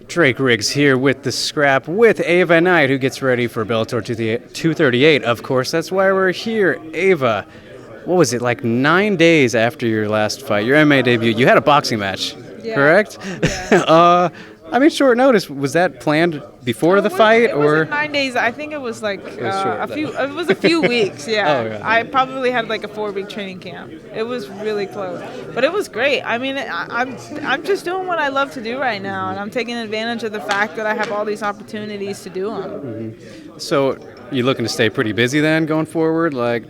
Drake Riggs here with the scrap with Ava Knight, who gets ready for Bellator 238. Of course, that's why we're here. Ava, what was it, like 9 days after your last fight, your MMA debut, you had a boxing match, correct? Yeah. Short notice. Was that planned before the fight, It or? wasn't 9 days. I think it was like was short, a few. It was a few weeks. Yeah. Oh, yeah. I probably had like a 4-week training camp. It was really close, but it was great. I mean, I'm just doing what I love to do right now, and I'm taking advantage of the fact that I have all these opportunities to do them. So, you looking to stay pretty busy then going forward? Like,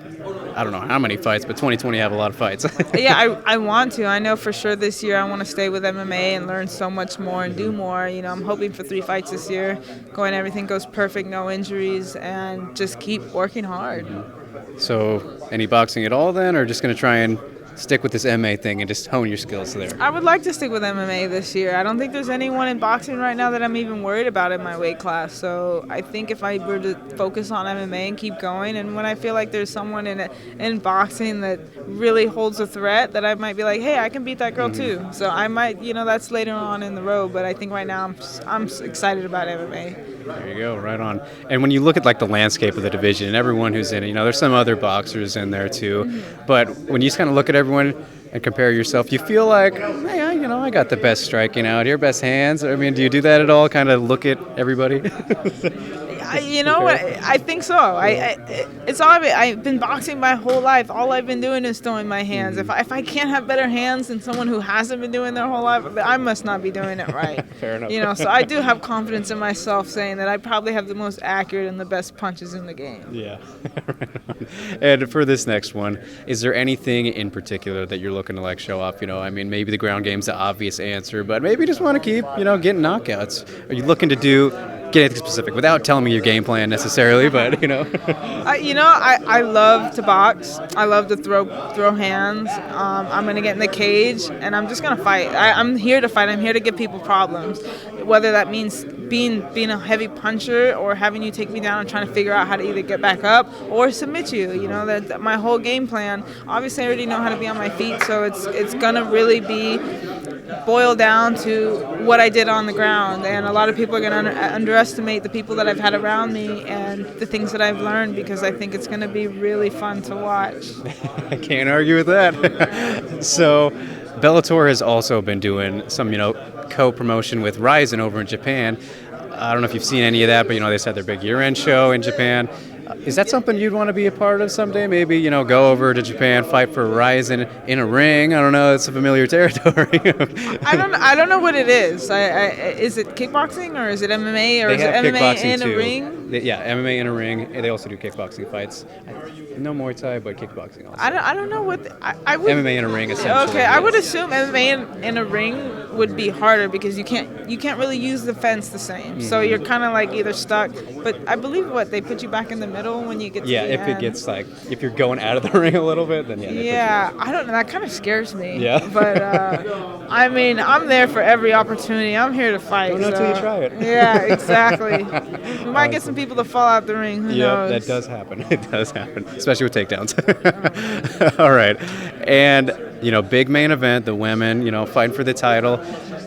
I don't know how many fights, but 2020 have a lot of fights. Yeah, I want to. I know for sure this year I want to stay with MMA and learn so much more and do more. You know, I'm hoping for 3 fights this year. Going, everything goes perfect, no injuries, and just keep working hard. So, any boxing at all then, or just going to try and stick with this MMA thing and just hone your skills there? I would like to stick with MMA this year. I don't think there's anyone in boxing right now that I'm even worried about in my weight class. So I think if I were to focus on MMA and keep going, and when I feel like there's someone in boxing that really holds a threat, that I might be like, hey, I can beat that girl too. So I might, that's later on in the road. But I think right now I'm excited about MMA. There you go, right on. And when you look at like the landscape of the division and everyone who's in it, there's some other boxers in there too. But when you just kind of look at everyone and compare yourself, you feel like, hey, I got the best striking out here, best hands. I mean, do you do that at all? Kind of look at everybody? I think so. It's all I've been boxing my whole life. All I've been doing is throwing my hands. If I can't have better hands than someone who hasn't been doing their whole life, I must not be doing it right. Fair enough. So I do have confidence in myself, saying that I probably have the most accurate and the best punches in the game. Yeah. And for this next one, is there anything in particular that you're looking to like show off? I mean, maybe the ground game's the obvious answer, but maybe you just want to keep, getting knockouts. Are you looking to get anything specific without telling me your game plan necessarily, but I love to box. I love to throw hands. I'm gonna get in the cage and I'm just gonna fight. I'm here to fight. I'm here to give people problems, whether that means being a heavy puncher or having you take me down and trying to figure out how to either get back up or submit you. That my whole game plan. Obviously, I already know how to be on my feet, so it's gonna really be boiled down to what I did on the ground. And a lot of people are going to underestimate the people that I've had around me and the things that I've learned, because I think it's going to be really fun to watch. I can't argue with that. So Bellator has also been doing some, co-promotion with Ryzen over in Japan. I don't know if you've seen any of that, but, they just had their big year-end show in Japan. Is that something you'd want to be a part of someday? Maybe, go over to Japan, fight for Ryzen in a ring? I don't know. It's a familiar territory. I don't know what it is. Is it kickboxing or is it MMA or is it MMA in a ring? MMA in a ring. They also do kickboxing fights. No Muay Thai, but kickboxing also. I don't know what I would. MMA in a ring, essentially. Okay, I would assume MMA in a ring would be harder because you can't really use the fence the same. So you're kind of like either stuck. But I believe they put you back in the middle when you get to the if end. it gets if you're going out of the ring a little bit, then yeah. I don't know. That kind of scares me. Yeah. But I mean, I'm there for every opportunity. I'm here to fight. Don't know till you try it. Yeah, exactly. We might get some people to fall out the ring. Who knows? That does happen. It does happen, especially with takedowns. All right. And, big main event, the women, fighting for the title.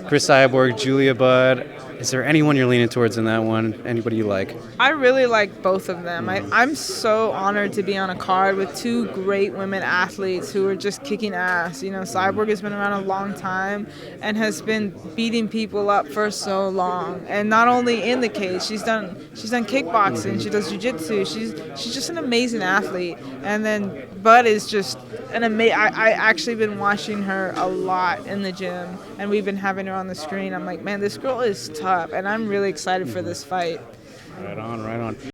Chris Cyborg, Julia Budd. Is there anyone you're leaning towards in that one? Anybody you like? I really like both of them. I'm so honored to be on a card with 2 great women athletes who are just kicking ass. Cyborg has been around a long time and has been beating people up for so long. And not only in the cage, she's done kickboxing, she does jiu-jitsu. She's just an amazing athlete. And then Bud is just an amazing. I actually been watching her a lot in the gym, and we've been having her on the screen. I'm like, man, this girl is tough, and I'm really excited for this fight. Right on, right on.